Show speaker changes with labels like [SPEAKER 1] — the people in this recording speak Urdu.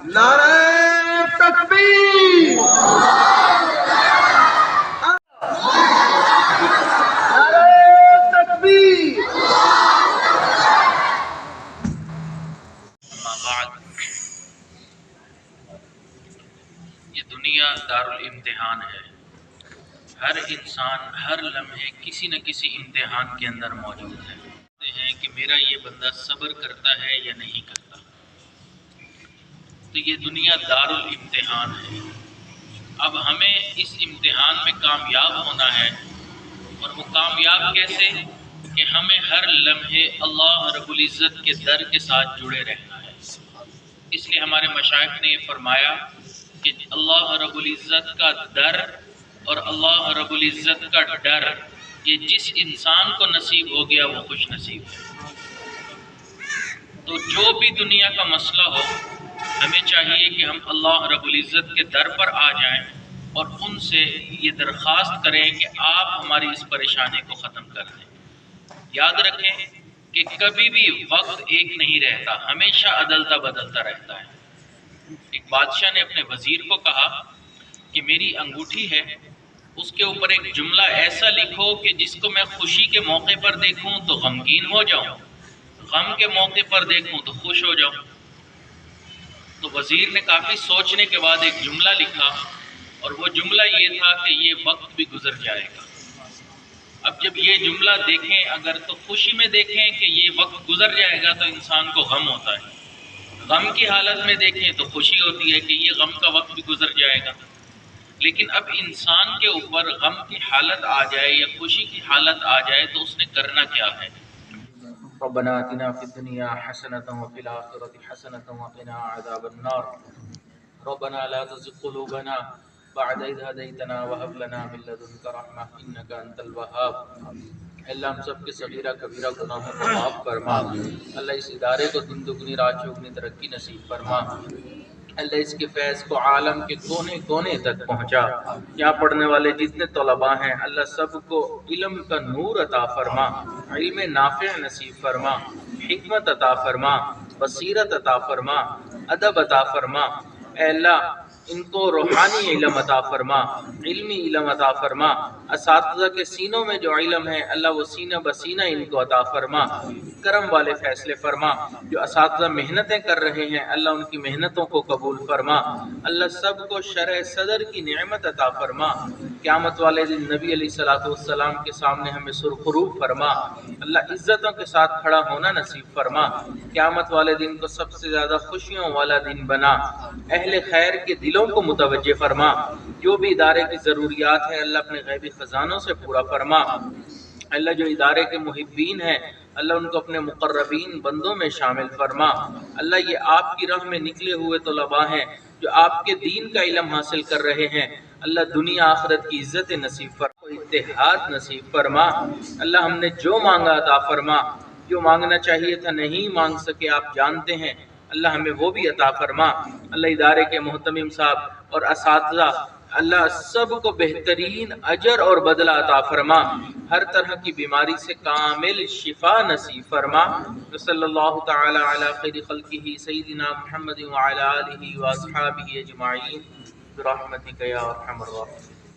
[SPEAKER 1] نعرہ تکبیر، نعرہ تکبیر۔
[SPEAKER 2] یہ دنیا دارالامتحان ہے۔ ہر انسان ہر لمحے کسی نہ کسی امتحان کے اندر موجود ہے۔ کہتے ہیں کہ میرا یہ بندہ صبر کرتا ہے یا نہیں کرتا۔ تو یہ دنیا دارالامتحان ہے۔ اب ہمیں اس امتحان میں کامیاب ہونا ہے، اور وہ کامیاب کیسے؟ کہ ہمیں ہر لمحے اللہ رب العزت کے در کے ساتھ جڑے رہنا ہے۔ اس لیے ہمارے مشائخ نے یہ فرمایا کہ اللہ رب العزت کا در اور اللہ رب العزت کا ڈر، یہ جس انسان کو نصیب ہو گیا وہ خوش نصیب ہے۔ تو جو بھی دنیا کا مسئلہ ہو، ہمیں چاہیے کہ ہم اللہ رب العزت کے در پر آ جائیں اور ان سے یہ درخواست کریں کہ آپ ہماری اس پریشانی کو ختم کر دیں۔ یاد رکھیں کہ کبھی بھی وقت ایک نہیں رہتا، ہمیشہ عدلتا بدلتا رہتا ہے۔ ایک بادشاہ نے اپنے وزیر کو کہا کہ میری انگوٹھی ہے، اس کے اوپر ایک جملہ ایسا لکھو کہ جس کو میں خوشی کے موقع پر دیکھوں تو غمگین ہو جاؤں، غم کے موقع پر دیکھوں تو خوش ہو جاؤں۔ تو وزیر نے کافی سوچنے کے بعد ایک جملہ لکھا، اور وہ جملہ یہ تھا کہ یہ وقت بھی گزر جائے گا۔ اب جب یہ جملہ دیکھیں اگر تو خوشی میں دیکھیں کہ یہ وقت گزر جائے گا تو انسان کو غم ہوتا ہے، غم کی حالت میں دیکھیں تو خوشی ہوتی ہے کہ یہ غم کا وقت بھی گزر جائے گا۔ لیکن اب انسان کے اوپر غم کی حالت آ جائے یا خوشی کی حالت آ جائے تو اس نے کرنا کیا ہے؟ ربنا آتنا فی الدنیا حسنۃ وفی الآخرۃ حسنۃ وقنا عذاب النار ربنا لا تزغ قلوبنا بعد إذ هديتنا وهب لنا من لدنك رحمة إنك أنت الوهاب۔ اللہ ہم سب کے صغیرہ کبیرہ گناہوں کو معاف فرما۔ اللہ اس ادارے کو دن دگنی رات چوگنی ترقی نصیب فرما۔ اللہ اس کے فیض کو عالم کے کونے کونے تک پہنچا۔ یہاں پڑھنے والے جتنے طلباء ہیں اللہ سب کو علم کا نور عطا فرما، علم نافع نصیب فرما، حکمت عطا فرما، بصیرت عطا فرما، ادب عطا فرما۔ اے اللہ ان کو روحانی علم عطا فرما، علمی علم عطا فرما۔ اساتذہ کے سینوں میں جو علم ہے اللہ وہ سینہ بسینہ ان کو عطا فرما۔ کرم والے فیصلے فرما۔ جو اساتذہ محنتیں کر رہے ہیں اللہ ان کی محنتوں کو قبول فرما۔ اللہ سب کو شرح صدر کی نعمت عطا فرما۔ قیامت والے دن نبی علیہ السلام کے سامنے ہمیں سرخروب فرما۔ اللہ عزتوں کے ساتھ کھڑا ہونا نصیب فرما۔ قیامت والے دن کو سب سے زیادہ خوشیوں والا دن بنا۔ اہل خیر کے دلوں کو متوجہ فرما۔ جو بھی ادارے کی ضروریات ہیں اللہ اپنے غیبی خزانوں سے پورا فرما۔ اللہ جو ادارے کے محبین ہیں اللہ ان کو اپنے مقربین بندوں میں شامل فرما۔ اللہ یہ آپ کی راہ میں نکلے ہوئے طلباء ہیں جو آپ کے دین کا علم حاصل کر رہے ہیں، اللہ دنیا آخرت کی عزت نصیب فرما، اتحاد نصیب فرما۔ اللہ ہم نے جو مانگا عطا فرما، جو مانگنا چاہیے تھا نہیں مانگ سکے آپ جانتے ہیں، اللہ ہمیں وہ بھی عطا فرما۔ اللہ ادارے کے محتمم صاحب اور اساتذہ اللہ سب کو بہترین اجر اور بدلہ عطا فرما۔ ہر طرح کی بیماری سے کامل شفا نصیب فرما۔ صلی اللہ تعالی علی خیر خلقہ سیدنا محمد وعلی آلہ واصحابہ اجمعین برحمتک یا ارحم الراحمین۔